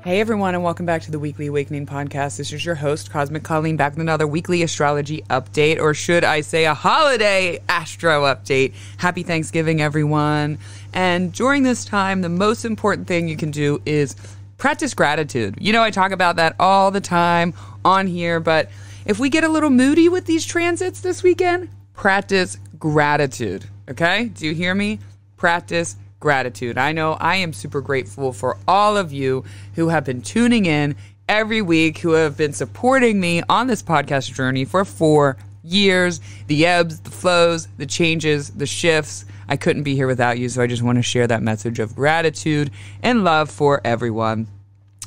Hey everyone, and welcome back to the Weekly Awakening Podcast. This is your host, Cosmic Colleen, back with another weekly astrology update, or should I say a holiday astro update. Happy Thanksgiving, everyone. And during this time, the most important thing you can do is practice gratitude. You know, I talk about that all the time on here, but if we get a little moody with these transits this weekend, practice gratitude, okay? Do you hear me? Practice gratitude. I know I am super grateful for all of you who have been tuning in every week, who have been supporting me on this podcast journey for 4 years. The ebbs, the flows, the changes, the shifts. I couldn't be here without you, so I just want to share that message of gratitude and love for everyone.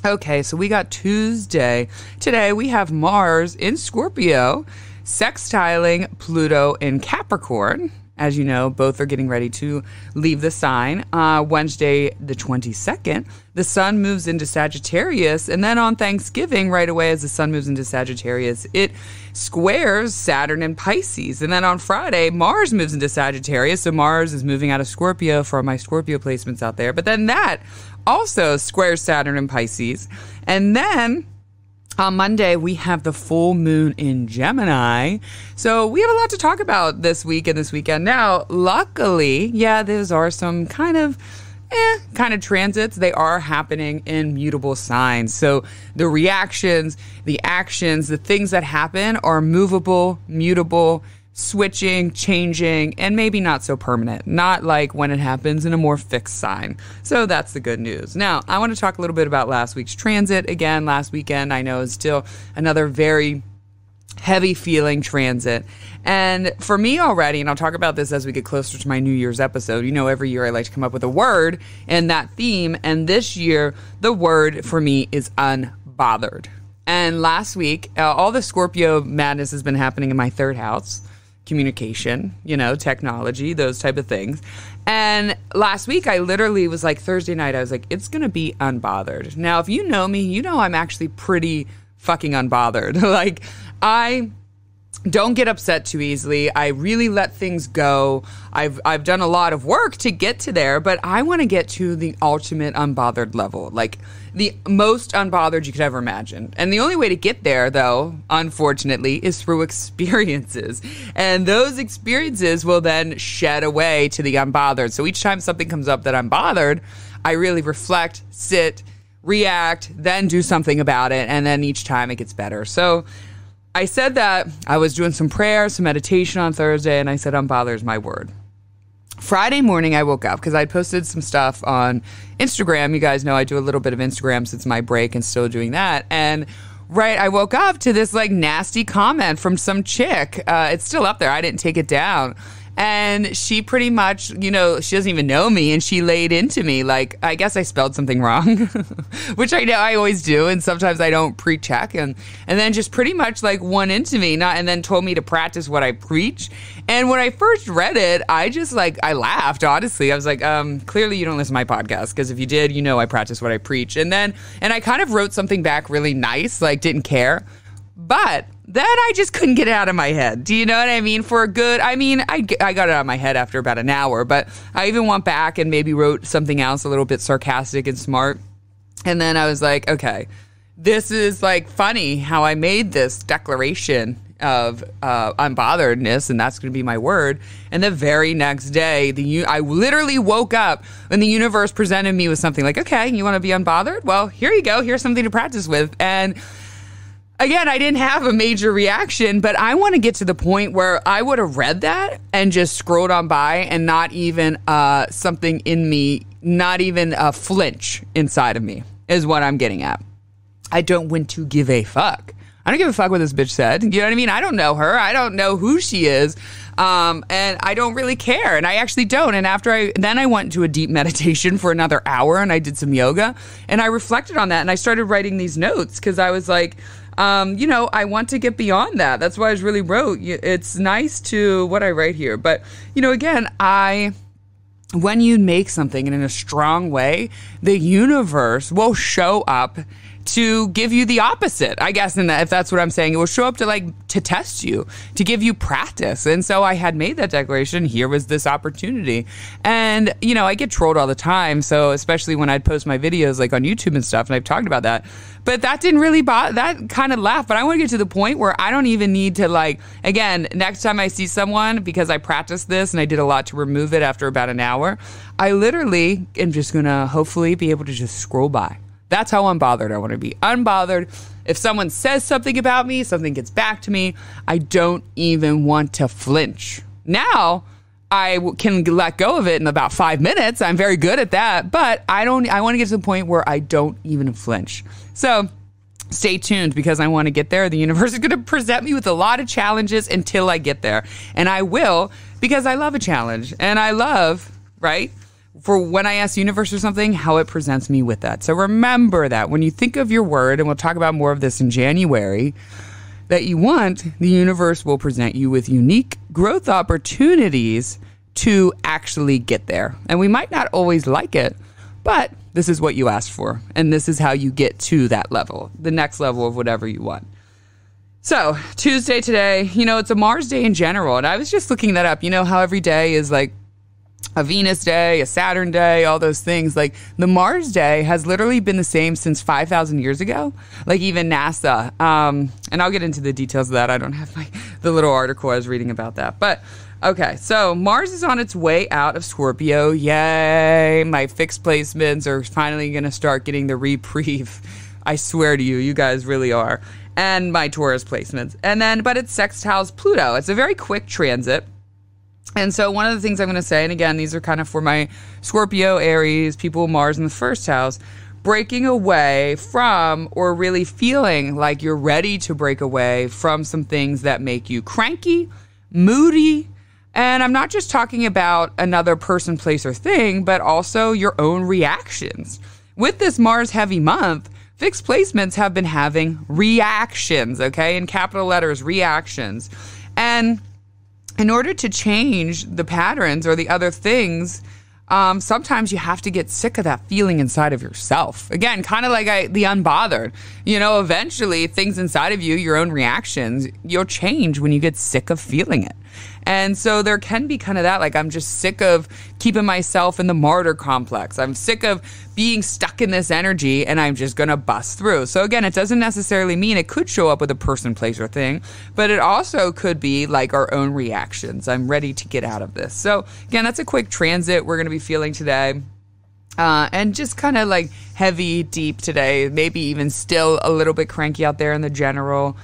Okay, so we got Tuesday. Today we have Mars in Scorpio, sextiling Pluto in Capricorn. As you know, both are getting ready to leave the sign. Wednesday, the 22nd, the sun moves into Sagittarius. And then on Thanksgiving, right away as the sun moves into Sagittarius, it squares Saturn in Pisces. And then on Friday, Mars moves into Sagittarius. So Mars is moving out of Scorpio for my Scorpio placements out there. But then that also squares Saturn in Pisces. And then on Monday, we have the full moon in Gemini. So we have a lot to talk about this week and this weekend. Now, luckily, those are some kind of transits. They are happening in mutable signs. So the reactions, the actions, the things that happen are movable, mutable, switching, changing, and maybe not so permanent. Not like when it happens in a more fixed sign. So that's the good news. Now, I want to talk a little bit about last week's transit. Again, last weekend, I know, is still another very heavy feeling transit. And for me already, and I'll talk about this as we get closer to my New Year's episode, you know, every year I like to come up with a word and that theme. And this year, the word for me is unbothered. And last week, all the Scorpio madness has been happening in my third house. Communication, you know, technology, those type of things. And last week, I literally was like, Thursday night, I was like, it's going to be unbothered. Now, if you know me, you know I'm actually pretty fucking unbothered. Like, I don't get upset too easily. I really let things go. I've done a lot of work to get to there, but I want to get to the ultimate unbothered level, like the most unbothered you could ever imagine. And the only way to get there, though, unfortunately, is through experiences. And those experiences will then shed away to the unbothered. So each time something comes up that I'm bothered, I really reflect, sit, react, then do something about it. And then each time it gets better. So I said that I was doing some prayer, some meditation on Thursday, and I said unbothered is my word. Friday morning, I woke up because I posted some stuff on Instagram. You guys know I do a little bit of Instagram since my break and still doing that. And I woke up to this like nasty comment from some chick. It's still up there. I didn't take it down. And she pretty much, you know, she doesn't even know me, and she laid into me like, I guess I spelled something wrong, which I know I always do, and sometimes I don't pre-check, and then just pretty much like went into me, and then told me to practice what I preach. And when I first read it, I just like, I laughed, honestly. I was like, clearly you don't listen to my podcast, because if you did, you know I practice what I preach. And I kind of wrote something back really nice, like didn't care. But then I just couldn't get it out of my head. Do you know what I mean? I got it out of my head after about an hour, but I even went back and maybe wrote something else a little bit sarcastic and smart. And then I was like, okay, this is like funny how I made this declaration of unbotheredness, and that's going to be my word. And the very next day, I literally woke up and the universe presented me with something like, okay, you want to be unbothered? Well, here you go. Here's something to practice with. And again, I didn't have a major reaction, but I want to get to the point where I would have read that and just scrolled on by and not even something in me, not even a flinch inside of me is what I'm getting at. I don't want to give a fuck. I don't give a fuck what this bitch said. You know what I mean? I don't know her. I don't know who she is. And I don't really care. And I actually don't. And then I went into a deep meditation for another hour, and I did some yoga, and I reflected on that, and I started writing these notes because I was like, I want to get beyond that. That's why I really wrote. It's nice to what I write here. But, again, when you make something in a strong way, the universe will show up to give you the opposite, I guess, if that's what I'm saying. It will show up to test you, to give you practice. And so I had made that declaration. Here was this opportunity. And, I get trolled all the time. So especially when I'd post my videos like on YouTube and stuff, and I've talked about that. But that didn't really bother, that kind of laughed. But I want to get to the point where I don't even need to again, next time I see someone, because I practiced this and I did a lot to remove it after about an hour, I literally am just going to hopefully be able to just scroll by. That's how unbothered I want to be. Unbothered. If someone says something about me, something gets back to me, I don't even want to flinch. Now, I can let go of it in about 5 minutes. I'm very good at that. But I want to get to the point where I don't even flinch. So stay tuned, because I want to get there. The universe is going to present me with a lot of challenges until I get there. And I will, because I love a challenge. And I love, right, for when I ask the universe for something, how it presents me with that. So remember that when you think of your word, and we'll talk about more of this in January, that you want, the universe will present you with unique growth opportunities to actually get there. And we might not always like it, but this is what you asked for. And this is how you get to that level, the next level of whatever you want. So Tuesday today, it's a Mars day in general. And I was just looking that up. How every day is like a Venus day, a Saturn day, all those things. Like the Mars day has literally been the same since 5,000 years ago. Like even NASA. And I'll get into the details of that. I don't have the little article I was reading about that. But okay, so Mars is on its way out of Scorpio. Yay. My fixed placements are finally going to start getting the reprieve. I swear to you, you guys really are. And my Taurus placements. But it sextiles Pluto. It's a very quick transit. And so one of the things I'm going to say, and again, these are kind of for my Scorpio, Aries, people with Mars in the first house, breaking away from, or really feeling like you're ready to break away from some things that make you cranky, moody. And I'm not just talking about another person, place, or thing, but also your own reactions. With this Mars heavy month, fixed placements have been having reactions, okay? In capital letters, reactions. And in order to change the patterns or the other things, sometimes you have to get sick of that feeling inside of yourself. Again, kind of like the unbothered. Eventually things inside of you, your own reactions, you'll change when you get sick of feeling it. And so there can be kind of that, I'm just sick of keeping myself in the martyr complex. I'm sick of being stuck in this energy, and I'm just going to bust through. So again, it doesn't necessarily mean it could show up with a person, place, or thing, but it also could be like our own reactions. I'm ready to get out of this. So again, that's a quick transit we're going to be feeling today. And just kind of heavy, deep today, maybe even still a little bit cranky out there in the general.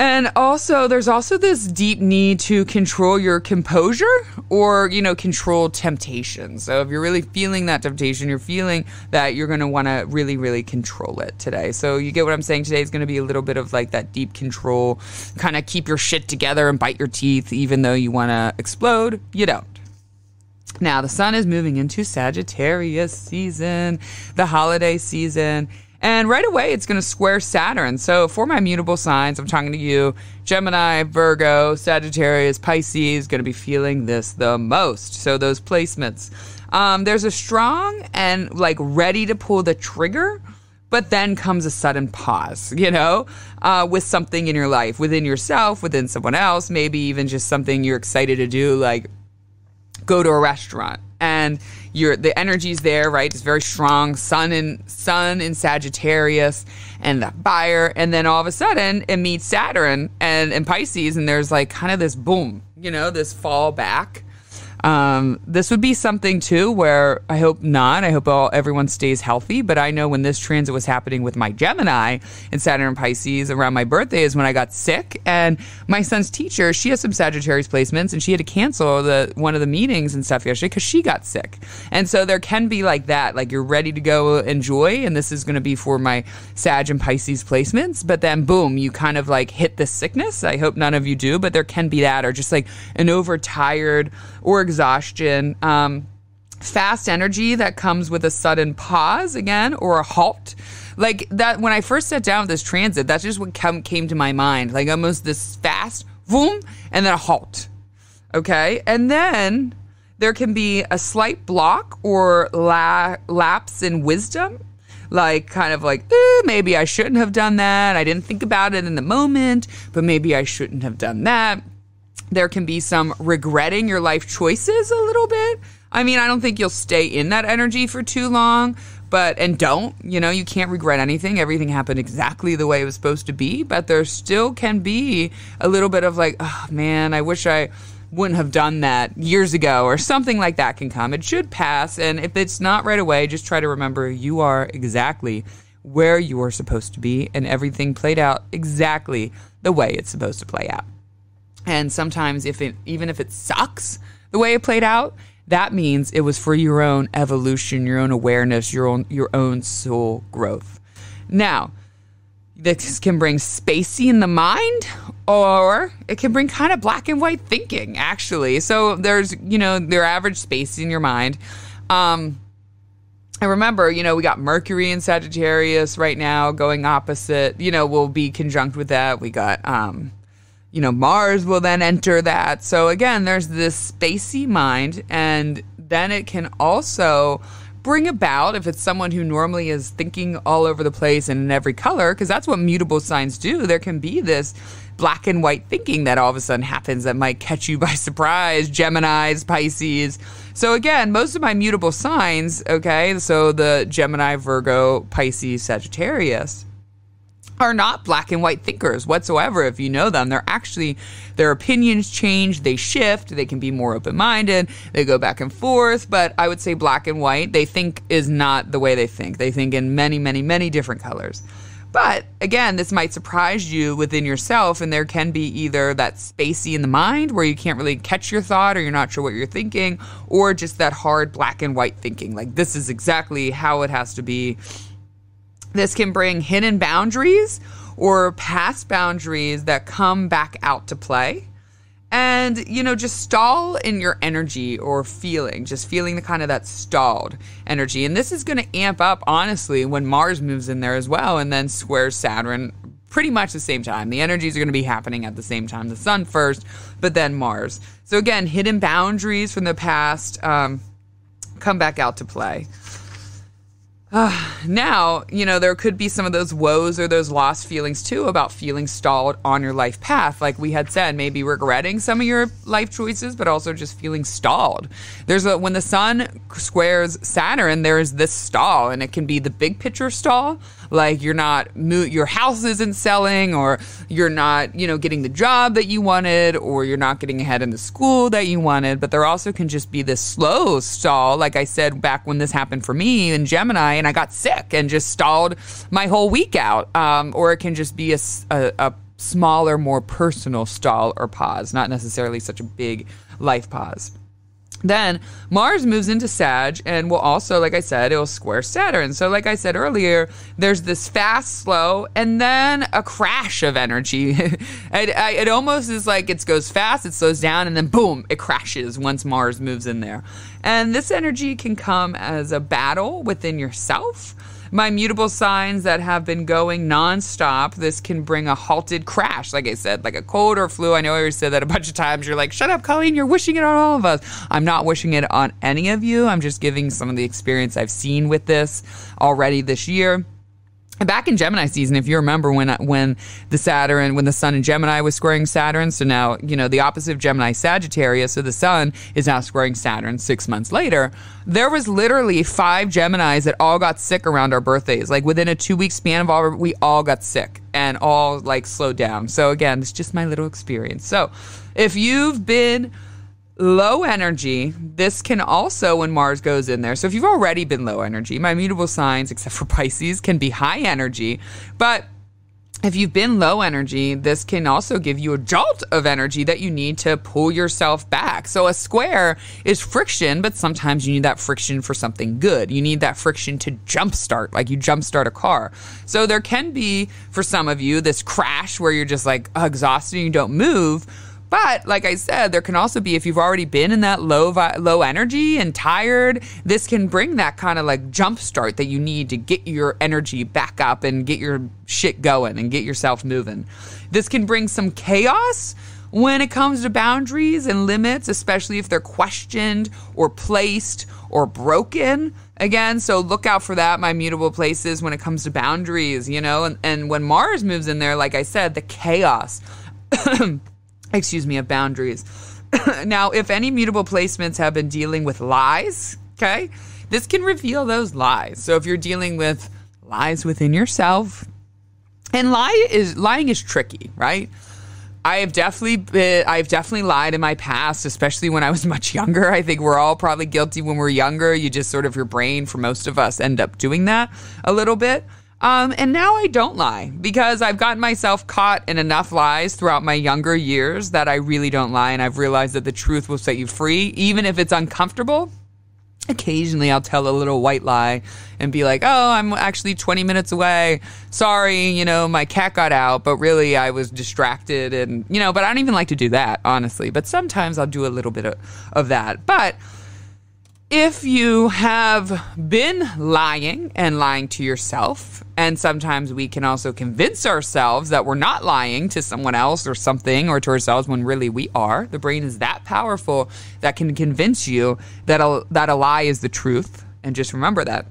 And also, there's also this deep need to control your composure or, control temptation. So if you're really feeling that temptation, you're feeling that you're going to want to really, really control it today. So you get what I'm saying? Today is going to be a little bit of that deep control, kind of keep your shit together and bite your teeth, even though you want to explode, you don't. Now, the sun is moving into Sagittarius season, the holiday season. And right away, it's going to square Saturn. So for my mutable signs, I'm talking to you, Gemini, Virgo, Sagittarius, Pisces, going to be feeling this the most. So those placements. There's a strong and ready to pull the trigger, but then comes a sudden pause, with something in your life, within yourself, within someone else, maybe even just something you're excited to do, go to a restaurant. And the energy's there, right? It's very strong. Sun in Sagittarius and the fire. And then all of a sudden it meets Saturn and Pisces. And there's kind of this boom, this fall back. This would be something too where I hope not. I hope everyone stays healthy. But I know when this transit was happening with my Gemini and Saturn and Pisces around my birthday is when I got sick. And my son's teacher, she has some Sagittarius placements, and she had to cancel one of the meetings and stuff yesterday because she got sick. And so there can be that, you're ready to go enjoy. And this is going to be for my Sag and Pisces placements. But then boom, you kind of hit this sickness. I hope none of you do, but there can be that, or just an overtired or exhaustion, fast energy that comes with a sudden pause again, or a halt. That when I first sat down with this transit, that's just what came to my mind. Almost this fast boom and then a halt. Okay. And then there can be a slight block or lapse in wisdom. like kind of like, maybe I shouldn't have done that. I didn't think about it in the moment, but maybe I shouldn't have done that. There can be some regretting your life choices a little bit. I mean, I don't think you'll stay in that energy for too long, and don't, you can't regret anything. Everything happened exactly the way it was supposed to be, but there still can be a little bit of like, oh man, I wish I wouldn't have done that years ago, or something like that can come. It should pass, and if it's not right away, just try to remember you are exactly where you are supposed to be, and everything played out exactly the way it's supposed to play out. And sometimes even if it sucks the way it played out, that means it was for your own evolution, your own awareness, your own soul growth. Now, this can bring spacey in the mind, or it can bring kind of black and white thinking, actually. So there's, their average space in your mind. And remember, we got Mercury in Sagittarius right now going opposite, we'll be conjunct with that. We got, Mars will then enter that. So again, there's this spacey mind, and then it can also bring about, if it's someone who normally is thinking all over the place and in every color, because that's what mutable signs do, there can be this black and white thinking that all of a sudden happens that might catch you by surprise. Geminis, Pisces. So again, most of my mutable signs, okay, so the Gemini, Virgo, Pisces, Sagittarius, are not black and white thinkers whatsoever. If you know them, their opinions change, they shift, they can be more open-minded, they go back and forth, but I would say black and white, they think is not the way they think. They think in many, many, many different colors. But again, this might surprise you within yourself, and there can be either that spacey in the mind where you can't really catch your thought, or you're not sure what you're thinking, or just that hard black and white thinking, like this is exactly how it has to be. This can bring hidden boundaries or past boundaries that come back out to play. And, just stall in your energy or feeling, just feeling the kind of that stalled energy. And this is going to amp up, honestly, when Mars moves in there as well and then squares Saturn pretty much the same time. The energies are going to be happening at the same time. The sun first, but then Mars. So again, hidden boundaries from the past come back out to play. Now, there could be some of those woes or those lost feelings too about feeling stalled on your life path. Like we had said, maybe regretting some of your life choices, but also just feeling stalled. When the sun squares Saturn, there's this stall, and it can be the big picture stall. Like your house isn't selling, or you're not, getting the job that you wanted, or you're not getting ahead in the school that you wanted. But there also can just be this slow stall. Like I said, back when this happened for me in Gemini, and I got sick and just stalled my whole week out. Or it can just be a smaller, more personal stall or pause, not necessarily such a big life pause. Then Mars moves into Sag and will also, like I said, it'll square Saturn. So like I said earlier, there's this fast, slow, and then a crash of energy. It almost is like it goes fast, it slows down, and then boom, it crashes once Mars moves in there. And this energy can come as a battle within yourself. My mutable signs that have been going nonstop, this can bring a halted crash, like I said, like a cold or flu. I know I already said that a bunch of times. You're like, shut up, Colleen, you're wishing it on all of us. I'm not wishing it on any of you. I'm just giving some of the experience I've seen with this already this year. Back in Gemini season, if you remember when the sun in Gemini was squaring Saturn, so now, the opposite of Gemini, Sagittarius, so the sun is now squaring Saturn 6 months later, there was literally 5 Geminis that all got sick around our birthdays. Like within a 2-week span of we all got sick and all slowed down. So again, it's just my little experience. So if you've been low energy, this can also, when Mars goes in there. So if you've already been low energy, my mutable signs, except for Pisces, can be high energy. But if you've been low energy, this can also give you a jolt of energy that you need to pull yourself back. So a square is friction, but sometimes you need that friction for something good. You need that friction to jumpstart, like you jumpstart a car. So there can be, for some of you, this crash where you're just exhausted and you don't move. But like I said, there can also be, if you've already been in that low energy and tired, this can bring that kind of jump start that you need to get your energy back up and get your shit going and get yourself moving. This can bring some chaos when it comes to boundaries and limits, especially if they're questioned or placed or broken. again. So look out for that, my mutable places, when it comes to boundaries, and when Mars moves in there, like I said, the chaos, of boundaries. Now, if any mutable placements have been dealing with lies, okay, this can reveal those lies. So if you're dealing with lies within yourself, and lying is tricky, right? I've definitely lied in my past, especially when I was much younger. I think we're all probably guilty when we're younger. You just sort of, your brain, for most of us, end up doing that a little bit. And now I don't lie because I've gotten myself caught in enough lies throughout my younger years that I really don't lie. And I've realized that the truth will set you free, even if it's uncomfortable. Occasionally I'll tell a little white lie and be like, oh, I'm actually 20 minutes away. Sorry, my cat got out, but really I was distracted and, but I don't even like to do that, honestly. But sometimes I'll do a little bit of that. But if you have been lying and lying to yourself, and sometimes we can also convince ourselves that we're not lying to someone else or something or to ourselves when really we are. The brain is that powerful that can convince you that a lie is the truth. And just remember that.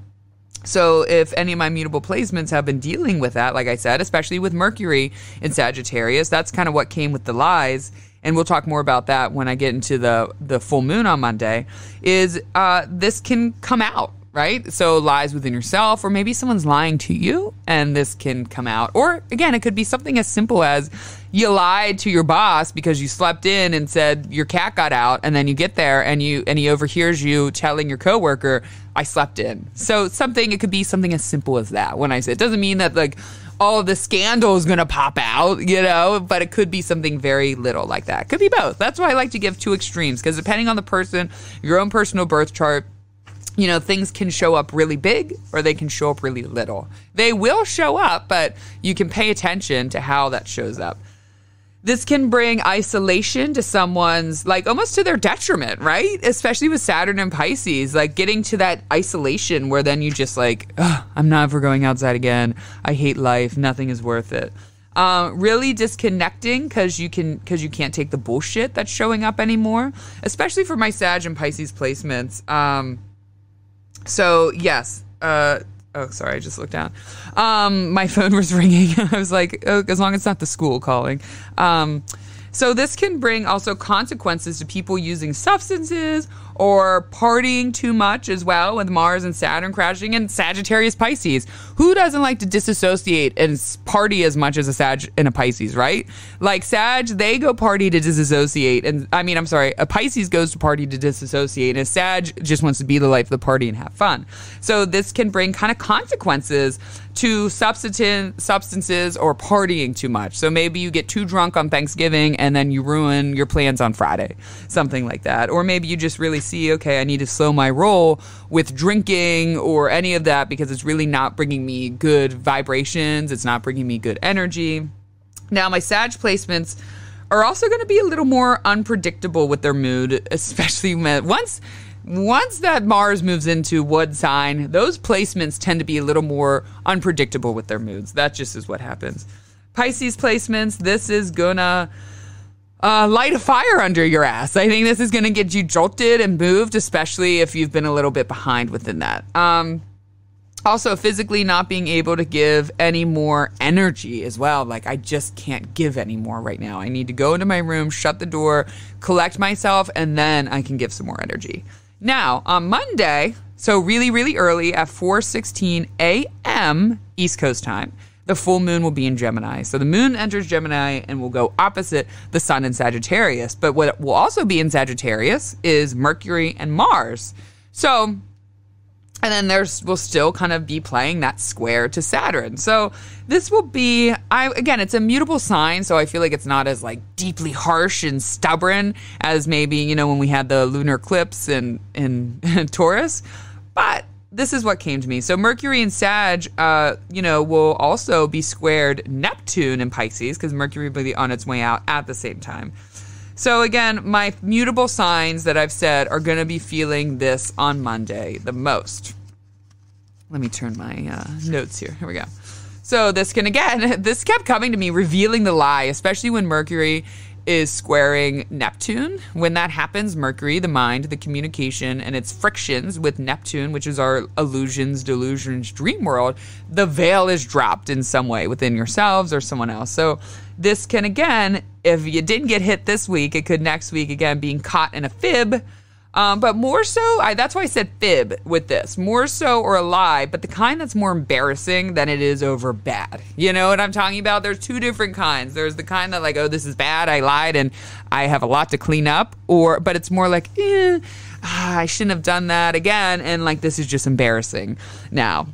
So if any of my mutable placements have been dealing with that, like I said, especially with Mercury in Sagittarius, that's kind of what came with the lies. And we'll talk more about that when I get into the full moon on Monday, is this can come out, right? So lies within yourself, or maybe someone's lying to you and this can come out. Or again, it could be something as simple as you lied to your boss because you slept in and said your cat got out, and then you get there and he overhears you telling your coworker, I slept in. So it could be something as simple as that. When I say, it doesn't mean that like all of the scandal is going to pop out, but it could be something very little like that. It could be both. That's why I like to give two extremes, because depending on the person, your own personal birth chart, things can show up really big or they can show up really little. They will show up, but you can pay attention to how that shows up. This can bring isolation to someone's, like almost to their detriment, right? Especially with Saturn and Pisces, like getting to that isolation where then you just like, I'm never going outside again. I hate life. Nothing is worth it. Really disconnecting because you can't take the bullshit that's showing up anymore, especially for my Sag and Pisces placements. So yes, oh, sorry, I just looked down. My phone was ringing. I was like, oh, as long as it's not the school calling. So this can bring also consequences to people using substances or partying too much as well, with Mars and Saturn crashing in Sagittarius Pisces. Who doesn't like to disassociate and party as much as a Sag and a Pisces, right? Like Sag, they go party to disassociate. And a Pisces goes to party to disassociate, and a Sag just wants to be the life of the party and have fun. So this can bring kind of consequences to substances or partying too much. So maybe you get too drunk on Thanksgiving and then you ruin your plans on Friday, something like that. Or maybe you just really see, okay, I need to slow my roll with drinking or any of that because it's really not bringing me good vibrations. It's not bringing me good energy. Now, my Sag placements are also going to be a little more unpredictable with their mood, especially once that Mars moves into what sign, those placements tend to be a little more unpredictable with their moods. That just is what happens. Pisces placements, this is gonna light a fire under your ass. I think this is gonna get you jolted and moved, especially if you've been a little bit behind within that. Also, physically not being able to give any more energy as well. Like, I just can't give any more right now. I need to go into my room, shut the door, collect myself, and then I can give some more energy. Now, on Monday, so really, really early at 4:16 a.m. East Coast time, the full moon will be in Gemini. So the moon enters Gemini and will go opposite the sun in Sagittarius. But what will also be in Sagittarius is Mercury and Mars. So, and then we'll still kind of be playing that square to Saturn. So this will be, again, it's a mutable sign, so I feel like it's not as like deeply harsh and stubborn as maybe, when we had the lunar eclipse in Taurus. But this is what came to me. So Mercury and Sag, will also be squared Neptune in Pisces because Mercury will be on its way out at the same time. So again, my mutable signs that I've said are going to be feeling this on Monday the most. Let me turn my notes here. Here we go. So this kept coming to me, revealing the lie, especially when Mercury is squaring Neptune. When that happens, Mercury, the mind, the communication, and its frictions with Neptune, which is our illusions, delusions, dream world, the veil is dropped in some way within yourselves or someone else. So this can, again, if you didn't get hit this week, it could next week, again, being caught in a fib. But more so, that's why I said fib with this. More so, or a lie, but the kind that's more embarrassing than it is over bad. You know what I'm talking about? There's two different kinds. There's the kind that like, oh, this is bad, I lied, and I have a lot to clean up. But it's more like, I shouldn't have done that again, and like, this is just embarrassing now.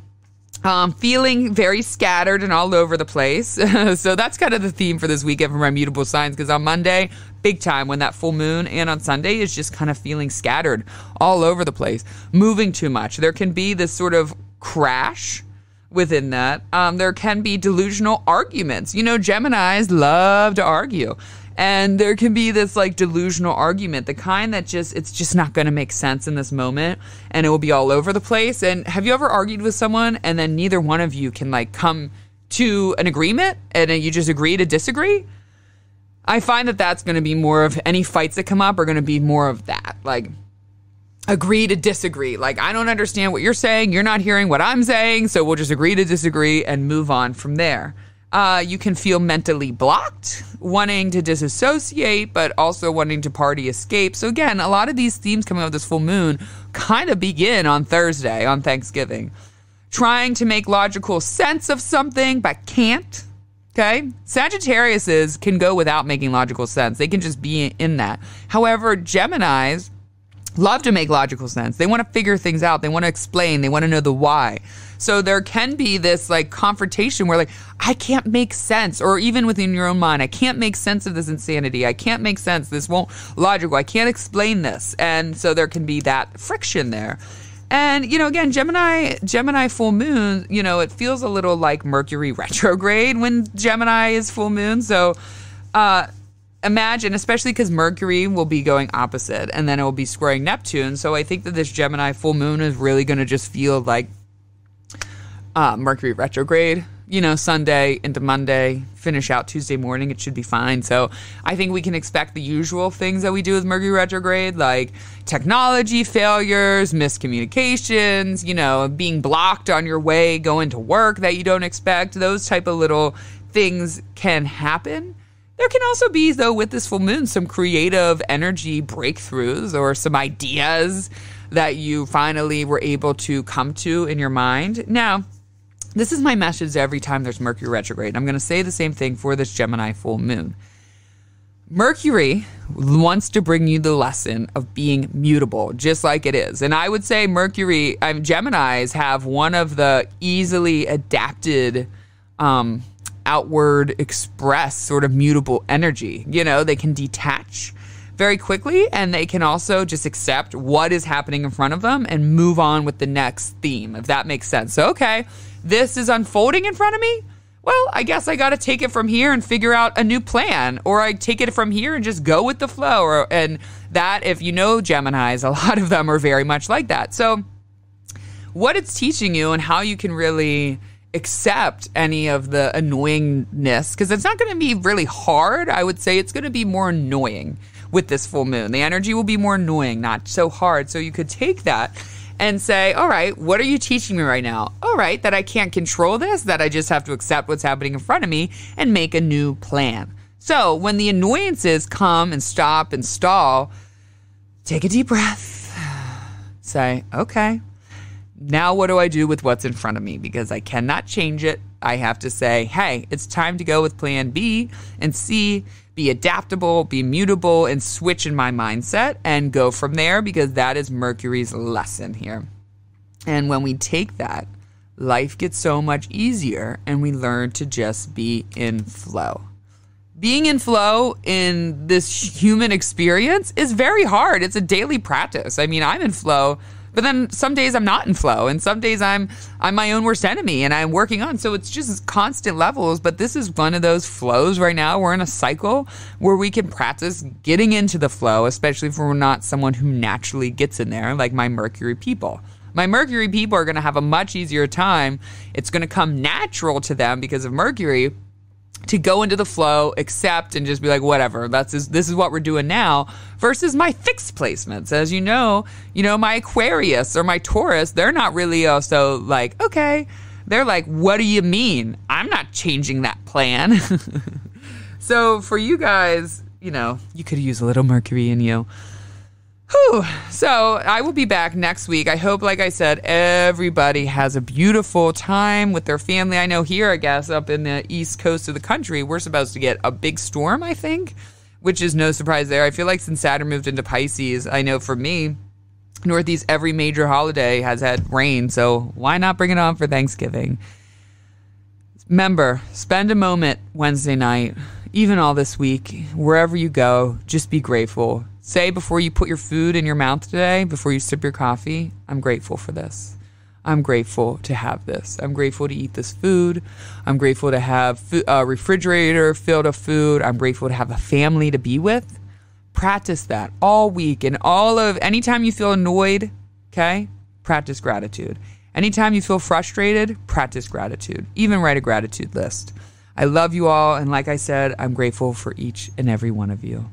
Feeling very scattered and all over the place. So that's kind of the theme for this weekend for my mutable signs, because on Monday, big time when that full moon, and on Sunday is just kind of feeling scattered all over the place, moving too much. There can be this sort of crash within that. There can be delusional arguments. You know, Geminis love to argue. And there can be this like delusional argument, the kind that it's just not going to make sense in this moment, and it will be all over the place. And have you ever argued with someone and then neither one of you can like come to an agreement and you just agree to disagree? I find that that's going to be more of any fights that come up are going to be more of that, like agree to disagree. Like, I don't understand what you're saying. You're not hearing what I'm saying. So we'll just agree to disagree and move on from there. You can feel mentally blocked, wanting to disassociate, but also wanting to party escape. So again, a lot of these themes coming out of this full moon kind of begin on Thursday, on Thanksgiving. Trying to make logical sense of something, but can't. Okay? Sagittariuses can go without making logical sense. They can just be in that. However, Geminis love to make logical sense. They want to figure things out. They want to explain. They want to know the why. So there can be this like confrontation where like, I can't make sense, or even within your own mind, I can't make sense of this insanity. I can't make sense. This won't logical. I can't explain this. And so there can be that friction there. And, you know, again, Gemini full moon, you know, it feels a little like Mercury retrograde when Gemini is full moon. So, imagine, especially because Mercury will be going opposite and then it will be squaring Neptune. So I think that this Gemini full moon is really going to just feel like Mercury retrograde, you know, Sunday into Monday, finish out Tuesday morning. It should be fine. So I think we can expect the usual things that we do with Mercury retrograde, like technology failures, miscommunications, you know, being blocked on your way, going to work that you don't expect. Those type of little things can happen. There can also be, though, with this full moon, some creative energy breakthroughs or some ideas that you finally were able to come to in your mind. Now, this is my message every time there's Mercury retrograde. I'm going to say the same thing for this Gemini full moon. Mercury wants to bring you the lesson of being mutable, just like it is. And I would say Geminis have one of the easily adapted outward express sort of mutable energy. You know, they can detach very quickly, and they can also just accept what is happening in front of them and move on with the next theme, if that makes sense. So, okay, this is unfolding in front of me. Well, I guess I got to take it from here and figure out a new plan, or I take it from here and just go with the flow. And that, if you know Geminis, a lot of them are very much like that. So what it's teaching you and how you can really accept any of the annoyingness, because it's not going to be really hard. I would say it's going to be more annoying with this full moon. The energy will be more annoying, not so hard. So you could take that and say, all right, what are you teaching me right now? All right, that I can't control this, that I just have to accept what's happening in front of me and make a new plan. So when the annoyances come and stop and stall, take a deep breath. Say, okay, now what do I do with what's in front of me? Because I cannot change it. I have to say, hey, it's time to go with plan B and C, be adaptable, be mutable, and switch in my mindset and go from there, because that is Mercury's lesson here. And when we take that, life gets so much easier and we learn to just be in flow. Being in flow in this human experience is very hard. It's a daily practice. I mean, I'm in flow, but then some days I'm not in flow, and some days I'm my own worst enemy and I'm working on. So it's just constant levels, but this is one of those flows right now. We're in a cycle where we can practice getting into the flow, especially if we're not someone who naturally gets in there, like my Mercury people. My Mercury people are going to have a much easier time. It's going to come natural to them because of Mercury to go into the flow, accept, and just be like, whatever, this is what we're doing now, versus my fixed placements. As you know, my Aquarius or my Taurus, they're not really also like, okay. They're like, what do you mean? I'm not changing that plan. So for you guys, you could use a little Mercury in you. Whew. So I will be back next week. I hope, like I said, everybody has a beautiful time with their family. I know here, I guess, up in the east coast of the country, we're supposed to get a big storm, I think, which is no surprise there. I feel like since Saturn moved into Pisces, I know for me, Northeast, every major holiday has had rain, so why not bring it on for Thanksgiving? Remember, spend a moment Wednesday night, even all this week, wherever you go, just be grateful. Say before you put your food in your mouth today, before you sip your coffee, I'm grateful for this. I'm grateful to have this. I'm grateful to eat this food. I'm grateful to have a refrigerator filled with food. I'm grateful to have a family to be with. Practice that all week, and anytime you feel annoyed, okay, practice gratitude. Anytime you feel frustrated, practice gratitude. Even write a gratitude list. I love you all, and like I said, I'm grateful for each and every one of you.